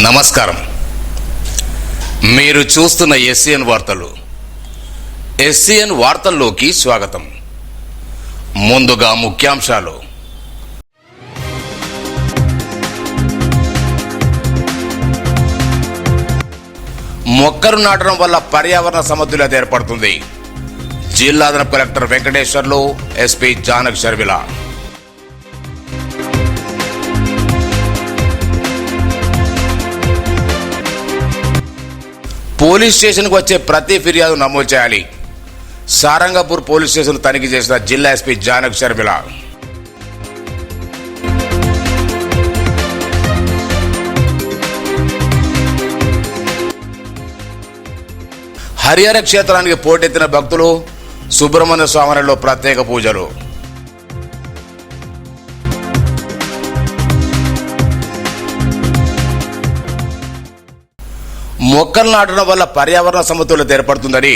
నమస్కారం. మీరు చూస్తున్న ఎస్సీఎన్ వార్తలు. ఎస్సీఎన్ వార్తల్లోకి స్వాగతం. ముందుగా ముఖ్యాంశాలు. మొక్కలు నాటడం వల్ల పర్యావరణ సమతుల్యత ఏర్పడుతుంది. జిల్లా అదనపు collector Venkateswarlu, SP Janak Sharmila. Police స్టేషన్కు వచ్చే ప్రతి ఫిర్యాదు నమోదు చేయాలి. సారంగపూర్ పోలీస్ స్టేషన్ తనిఖీ చేసిన జిల్లా ఎస్పీ జానక్ షర్మిల. హరిహర క్షేత్రానికి పోటెత్తిన భక్తులు. సుబ్రహ్మణ్య స్వామిలో ప్రత్యేక పూజలు. మొక్కలు నాటడం వల్ల పర్యావరణ సమతుల్యత ఏర్పడుతుందని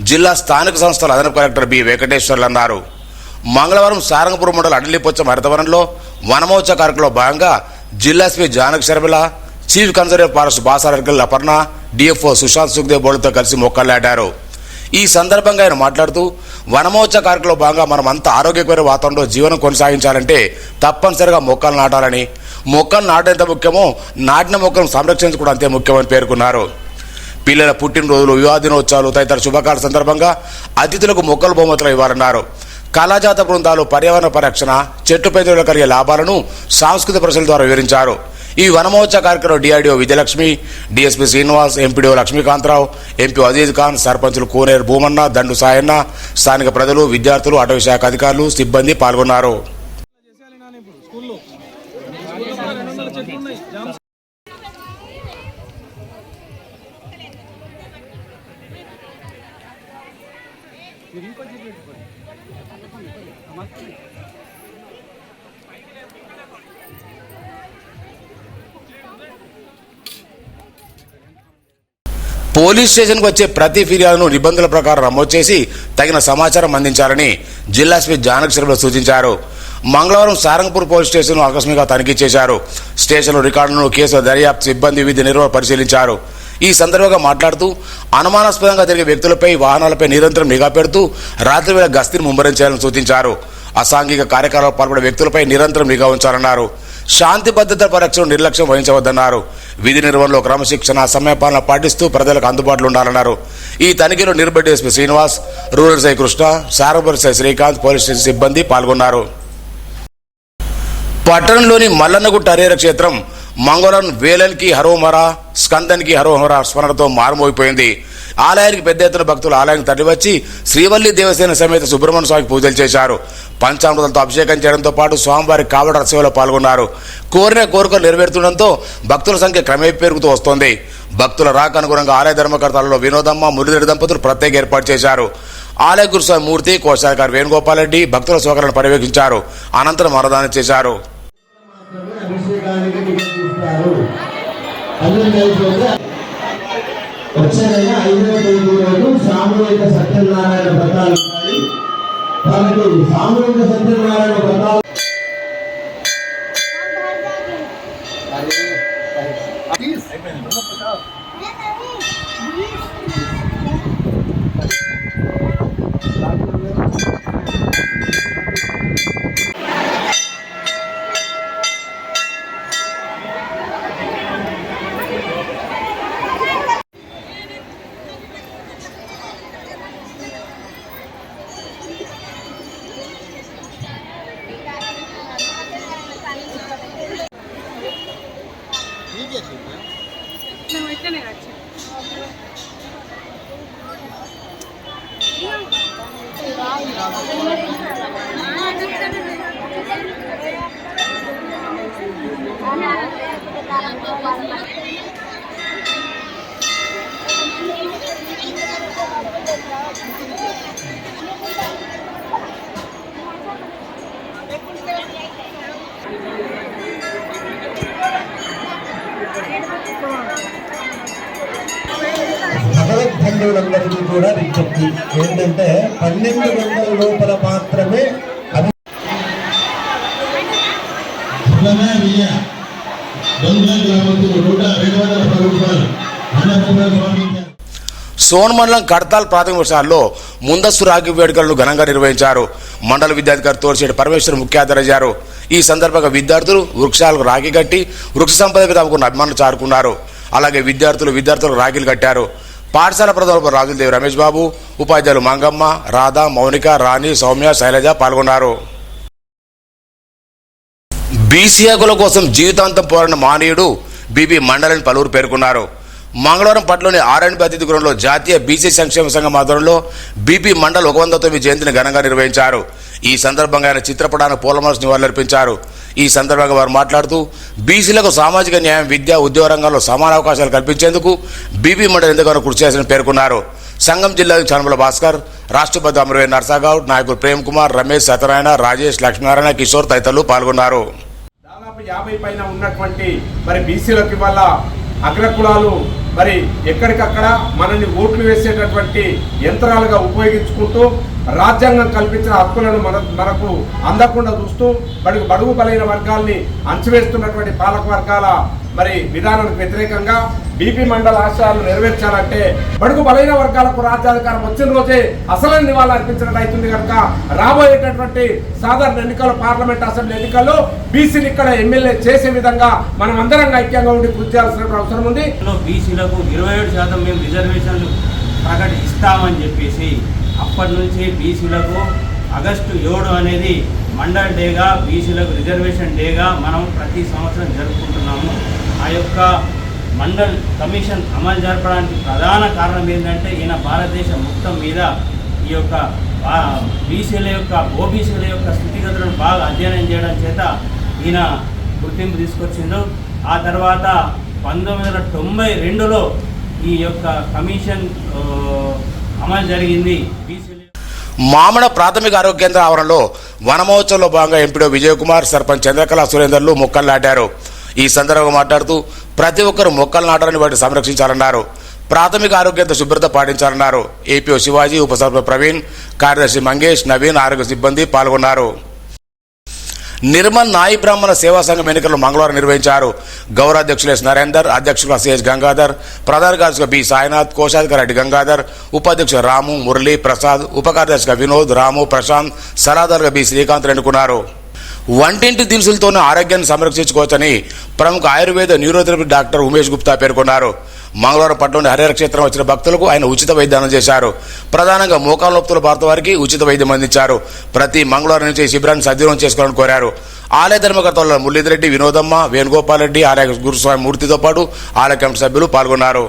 జిల్లా స్థానిక సంస్థల అదనపు కలెక్టర్ బి వెంకటేశ్వర్లు అన్నారు. మంగళవారం సారంగపూర్ మండల అడలిపోచ్చం హరితవనంలో వనమోత్సవ కార్యక్రమంలో భాగంగా జిల్లా SP Janak Sharmila, chief conservative forest Basarakal Aparna, DFO Sushant Sukhdev బోర్డుతో కలిసి మొక్కలు నాటారు. ఈ సందర్భంగా ఆయన మాట్లాడుతూ, వనమోత్సవ కార్యక్రమంలో భాగంగా మనం అంత ఆరోగ్యకరమైన వాతావరణంలో జీవనం కొనసాగించాలంటే తప్పనిసరిగా మొక్కలు నాటాలని, మొక్కలు నాటడం ఎంత ముఖ్యమో నాటిన మొక్కలను సంరక్షించుకోవడం అంతే ముఖ్యమని పేర్కొన్నారు. పిల్లల పుట్టినరోజులు, వివాహ దినోత్సవాలు తదితర శుభకార్య సందర్భంగా అతిథులకు మొక్కలు బహుమతులు ఇవ్వాలన్నారు. కళాజాత బృందాలు పర్యావరణ పరిరక్షణ, చెట్టు పెంచడంలో కలిగే లాభాలను సాంస్కృతిక ప్రదర్శనల ద్వారా వివరించారు. ఈ వనమోత్సవ కార్యక్రమం DRDO Vijayalakshmi, DSP Srinivas, MPDO Lakshmikantha Rao, MP Aziz Khan, సర్పంచులు కోనేరు భూమన్న, దండు సాయన్న, స్థానిక ప్రజలు, విద్యార్థులు, అటవీ శాఖ అధికారులు, సిబ్బంది పాల్గొన్నారు. పోలీస్ స్టేషన్కు వచ్చే ప్రతి ఫిర్యాదును నిబంధనల ప్రకారం నమోదు చేసి తగిన సమాచారం అందించాలని జిల్లా ఎస్పీ జానక్ షర్మిల సూచించారు. మంగళవారం సారంగపూర్ పోలీస్ స్టేషన్ ఆకస్మికంగా తనిఖీ చేశారు. స్టేషన్ రికార్డులను, కేసు దర్యాప్తు సిబ్బంది విధి నిర్వహణ పరిశీలించారు. ఈ సందర్భంగా మాట్లాడుతూ, అనుమానాస్పదంగా తిరిగే వ్యక్తులపై, వాహనాలపై నిరంతరం నిఘా పెడుతూ రాత్రి వేళ గస్తీని ముమ్మరం చేయాలని సూచించారు. అసాంఘిక కార్యకలాపాలు పాల్పడే వ్యక్తులపై నిరంతరం నిఘా ఉంచాలన్నారు. శాంతి భద్రత పరిరక్షణ నిర్లక్ష్యం వహించవద్దన్నారు. విధి నిర్వహణలో క్రమశిక్షణ, సమయపాలన పాటిస్తూ ప్రజలకు అందుబాటులో ఉండాలన్నారు. ఈ తనిఖీలో నిర్భయ ఎస్పీ శ్రీనివాస్, రూరల్ సై కృష్ణ, సారంగపూర్ సై శ్రీకాంత్, పోలీస్ స్టేషన్ సిబ్బంది పాల్గొన్నారు. పట్టణంలోని మల్లన్నగుట్ట హరిహర క్షేత్రం మంగళవారం వేలన్కి హరోహర, స్కందన్కి హరోహర స్మరణతో మారుమోగిపోయింది. ఆలయానికి పెద్ద ఎత్తున భక్తులు ఆలయానికి తరలివచ్చి శ్రీవల్లి దేవసేన సమేత సుబ్రహ్మణ్య స్వామికి పూజలు చేశారు. పంచామృతాలతో అభిషేకం చేయడంతో పాటు స్వామివారి కావడ రథసేవలో పాల్గొన్నారు. కోరిన కోరికలు నెరవేరుతుండటంతో భక్తుల సంఖ్య క్రమేపీ పెరుగుతూ వస్తోంది. భక్తుల రాక అనుగుణంగా ఆలయ ధర్మకర్తలలో వినోదమ్మ, మురళీధర్ దంపతులు ప్రత్యేక ఏర్పాటు చేశారు. ఆలయ గురుస్వామి మూర్తి, కోశాధికారి వేణుగోపాల్ రెడ్డి భక్తుల సౌకర్యాలను పర్యవేక్షించారు. అనంతరం అన్నదానం చేశారు. వచ్చే నెల 5వ తేదీ రోజు సామూహిక సత్యనారాయణ వ్రతాలు ఉన్నాయి. కాబట్టి సామూహిక సత్యనారాయణ వ్రతాలు భగవద్బంధువులందరికీ కూడా విజ్ఞప్తి ఏంటంటే 12 గంటల లోపల మాత్రమే దొంగ గ్రామస్తులు 210 రూపాయలు అన్నప్రసాదం సమర్పించారు. సోన్ మండలం కడతాల్ ప్రాథమిక పాఠశాలలో ముందస్తు రాఖీ వేడుకలను ఘనంగా నిర్వహించారు. మండల విద్యాధికారి తోర్చేటి పరమేశ్వర్ ముఖ్య అతిథిగా ఈ సందర్భంగా విద్యార్థులు వృక్షాలకు రాఖీ కట్టి వృక్ష సంపదకు తమకున్న అభిమానులు చారుకున్నారు. అలాగే విద్యార్థులకు రాఖీలు కట్టారు. పాఠశాల ప్రధాన రాజులదేవి రమేష్ బాబు, ఉపాధ్యాయులు మంగమ్మ, రాధా, మౌనిక, రాణి, సౌమ్య, శైలజ పాల్గొన్నారు. బీసీ హక్కుల కోసం జీవితాంతం పోరాడిన మానవుడు బీబీ మండలని పలువురు పేర్కొన్నారు. మంగళవారం పట్లోని ఆర్ఎండ్బి అతిథి గృహంలో జాతీయ బీసీ సంక్షేమ సంఘం ఆధ్వర్యంలో బీపీ మండల్ 109 జయంతిని ఘనంగా నిర్వహించారు. ఈ సందర్భంగా ఆయన చిత్రపటానికి పూలమాలలు నివాళులర్పించారు. ఈ సందర్భంగా వారు మాట్లాడుతూ బీసీలకు సామాజిక న్యాయం, విద్య, ఉద్యోగ రంగంలో సమాన అవకాశాలు కల్పించేందుకు బీపీ మండల్ ఎంతగానో కృషి చేసిన పేర్కొన్నారు. సంఘం జిల్లా చానుమల భాస్కర్, రాష్ట్రపతి అమరవీర్ నర్సాగౌడ్, నాయకులు ప్రేమ్ కుమార్, రమేష్, సత్యనారాయణ, రాజేష్, లక్ష్మీనారాయణ, కిషోర్ తదితరులు పాల్గొన్నారు. దాదాపు 50 పైన ఉన్నటువంటి బీసీలకు ఇవాళ అగ్రకులాలు ఎక్కడికక్కడ మనల్ని ఓట్లు వేసేటటువంటి యంత్రాలుగా ఉపయోగించుకుంటూ రాజ్యాంగం కల్పించిన హక్కులను మనకు అందకుండా చూస్తూ బడుగు బలైన వర్గాల్ని అంచివేస్తున్నటువంటి పాలక వర్గాల విధానానికి వ్యతిరేకంగా బీపీ మండల ఆశయాలు నెరవేర్చాలంటే బడుగు బలైన వర్గాలకు రాజ్యాధికారం వచ్చిన రోజే అసలైన నివాళులు అర్పించినట్టు అవుతుంది కనుక రాబోయేటటువంటి సాధారణ ఎన్నికలు, పార్లమెంట్, అసెంబ్లీ ఎన్నికల్లో బీసీని ఇక్కడ ఎమ్మెల్యే చేసే విధంగా మనం అందరం ఐక్యంగా ఉండి కృషి చేయాల్సిన అవసరం ఉంది. బీసీలకు 27% మేము రిజర్వేషన్లు ప్రకటిస్తామని చెప్పేసి అప్పటి నుంచి బీసీలకు ఆగస్టు 7 అనేది మండల్ డేగా, బీసీలకు రిజర్వేషన్ డేగా మనం ప్రతి సంవత్సరం జరుపుకుంటున్నాము. ఆ యొక్క మండల్ కమిషన్ అమలు జరపడానికి ప్రధాన కారణం ఏంటంటే ఈయన భారతదేశం మొత్తం మీద ఈ యొక్క బీసీల యొక్క ఓబీసీల యొక్క స్థితిగతులను బాగా అధ్యయనం చేయడం చేత ఈయన గుర్తింపు తీసుకొచ్చిండు. ఆ తర్వాత 1992లో ఈ యొక్క కమిషన్ అమలు జరిగింది. మామడ ప్రాథమిక ఆరోగ్య కేంద్ర ఆవరణలో వనమహోత్సవంలో భాగంగా ఎంపీడో విజయకుమార్, సర్పంచ్ చంద్రకళ సురేందర్లు మొక్కలు నాటారు. ఈ సందర్భంగా మాట్లాడుతూ ప్రతి ఒక్కరూ మొక్కలు నాటాలని వాటిని సంరక్షించాలన్నారు. ప్రాథమిక ఆరోగ్య కేంద్ర శుభ్రత పాటించాలన్నారు. ఏపీఓ శివాజీ, ఉప సర్పంచ్ ప్రవీణ్, కార్యదర్శి మంగేష్, నవీన్, ఆరోగ్య సిబ్బంది పాల్గొన్నారు. నిర్మల్ నాయి బ్రాహ్మణ సేవా సంఘం ఎన్నికలను మంగళవారం నిర్వహించారు. గౌరవాధ్యక్షులు ఎస్ నరేందర్, అధ్యక్షులుగా సిహెచ్ గంగాధర్, ప్రధాన కార్యదర్శిగా బి సాయినాథ్, కోశాధికారి రెడ్డి గంగాధర్, ఉపాధ్యక్షులు రాము, మురళి, ప్రసాద్, ఉప కార్యదర్శిగా వినోద్, రాము, ప్రశాంత్, సలహాదారుగా బి శ్రీకాంత్ ఎన్నుకున్నారు. వంటింటి దినుసులతోనే ఆరోగ్యాన్ని సంరక్షించుకోవచ్చని ప్రముఖ ఆయుర్వేద న్యూరోథెరపీ డాక్టర్ ఉమేష్ గుప్తా పేర్కొన్నారు. మంగళవారం పట్టణంలోని హరిహర క్షేత్రం వచ్చిన భక్తులకు ఆయన ఉచిత వైద్యం చేశారు. ప్రధానంగా మోకాలు నొప్పుల బారిన వారికి ఉచిత వైద్యం అందించారు. ప్రతి మంగళవారం నుంచి శిబిరాన్ని సద్వినియోగం చేసుకోవాలని కోరారు. ఆలయ ధర్మకర్తలు మురళీధరెడ్డి, వినోదమ్మ, వేణుగోపాల్ రెడ్డి, ఆలయ గురుస్వామి మూర్తితో పాటు ఆలయ కమిటీ సభ్యులు పాల్గొన్నారు.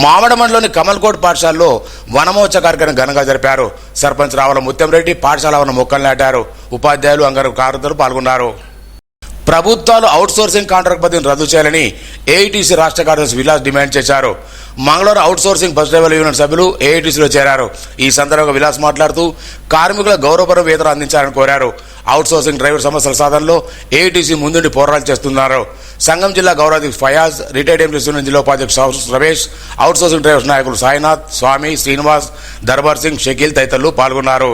మామడ మండలంలోని కమల్కోట్ పాఠశాలలో వనమహోత్సవ కార్యక్రమం ఘనంగా జరిపారు. సర్పంచ్ రావుల ముత్యంరెడ్డి పాఠశాల వన మొక్కలు నాటారు. ఉపాధ్యాయులు, అంగన్వాడీ కార్యకర్తలు పాల్గొన్నారు. ప్రభుత్వాలు అవుట్సోర్సింగ్ కాంట్రాక్ట్ పద్ధతిని రద్దు చేయాలని ఏఐటీసీ రాష్ట్ర కార్యదర్శి విలాస్ డిమాండ్ చేశారు. మంగళవారం అవుట్సోర్సింగ్ బస్ డ్రైవర్ల యూనియన్ సభ్యులు ఏఐటీసీలో చేరారు. ఈ సందర్భంగా విలాస్ మాట్లాడుతూ కార్మికుల గౌరవపరం వేతనం అందించాలని కోరారు. అవుట్సోర్సింగ్ డ్రైవర్ సమస్యల సాధనలో ఏఐటీసీ ముందుండి పోరాటాలు చేస్తున్నారు. సంఘం జిల్లా గౌరవాధ్యక్షుడు ఫయాజ్, రిటైర్డ్ ఎంప్లాయీస్ యూనియన్ జిల్లా ఉపాధ్యక్షుడు రమేష్, అవుట్సోర్సింగ్ డ్రైవర్స్ నాయకులు సాయినాథ్, స్వామి, శ్రీనివాస్, దర్బార్ సింగ్, షకీల్ తదితరులు పాల్గొన్నారు.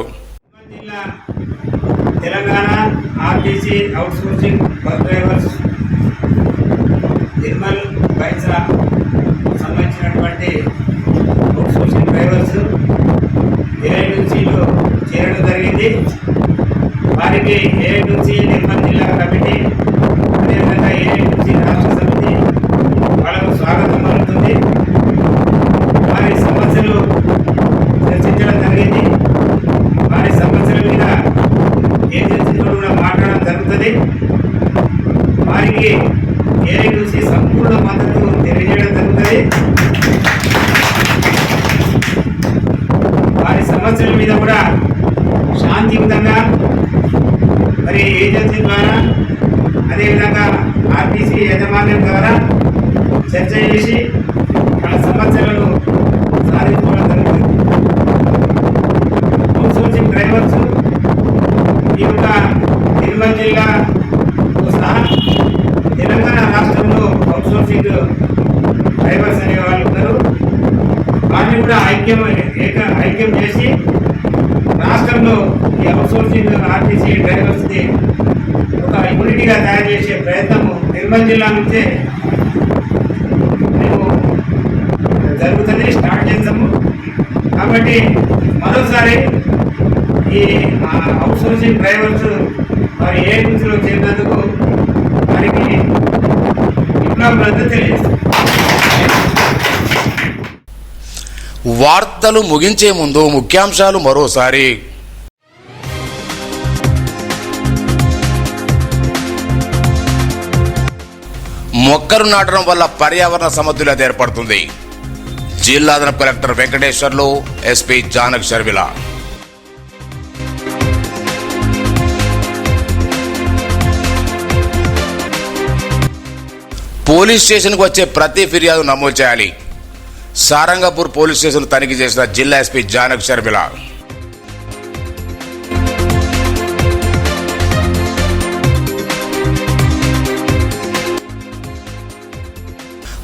Telangana RTC outsourcing bus drivers Nirmal Bhainsa సంబంధించినటువంటి అవుట్సోర్సింగ్ డ్రైవర్స్ ఏఐటీసీలో చేరడం జరిగింది. వారికి ఏఐటీసీ నిర్మల్ జిల్లా కమిటీ, అదేవిధంగా ఏఐటీసీ రాష్ట్ర సమితి వాళ్ళకు స్వాగతం పలుకుతుంది. వారి సమస్యలు చర్చించడం జరిగింది. వారి సమస్యల మీద ఏజెన్సీతో కూడా మాట్లాడడం జరుగుతుంది. వారికి ఏఐటీసీ సంపూర్ణ మద్దతు సమస్యల మీద కూడా శాంతియుతంగా మరి ఏజెన్సీ ద్వారా అదేవిధంగా ఆర్టీసీ యాజమాన్యం ద్వారా చర్చ చేసి వాళ్ళ సమస్యలను సాధించుకోవడం జరుగుతుంది. అవుట్సోర్సింగ్ డ్రైవర్స్ ఈ యొక్క నిర్మల్ జిల్లాతో సహా తెలంగాణ రాష్ట్రంలో అవుట్సోర్సింగ్ డ్రైవర్స్ అనే వాళ్ళు ఉన్నారు. వారిని కూడా ఐక్యం చేసి రాష్ట్రంలో ఈ అవుట్సోర్సింగ్ ఆర్టీసీ డ్రైవర్స్ని ఒక యూనిటీగా తయారు చేసే ప్రయత్నము నిర్మల్ జిల్లా నుంచే మేము జరుగుతుంది, స్టార్ట్ చేస్తాము. కాబట్టి మరోసారి ఈ అవుట్సోర్సింగ్ డ్రైవర్స్ వారి ఏజెన్సీలో చేరినందుకు వారికి విప్లవం తెలియజేస్తాం. వార్తలు ముగించే ముందు ముఖ్యాంశాలు మరోసారి. మొక్కలు నాటడం వల్ల పర్యావరణ సమతుల్యత ఏర్పడుతుంది. జిల్లా అదనపు collector Venkateswarlu, SP Janak Sharmila. Police స్టేషన్కు వచ్చే ప్రతి ఫిర్యాదు నమోదు చేయాలి. సారంగపూర్ పోలీస్ స్టేషన్ తనిఖీ చేసిన జిల్లా ఎస్పీ జానక్ షర్మిల.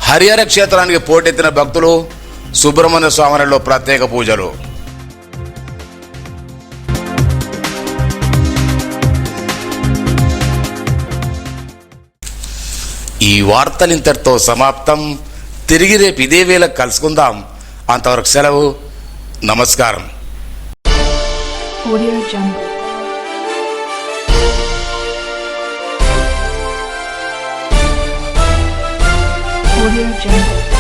హరిహర క్షేత్రానికి పోటెత్తిన భక్తులు, సుబ్రహ్మణ్య స్వామిలో ప్రత్యేక పూజలు. ఈ వార్తలు ఇంతటితో సమాప్తం. తిరిగి రేపు ఇదే వేళ కలుసుకుందాం. అంతవరకు సెలవు. నమస్కారం. Audio Jungle. Audio Jungle.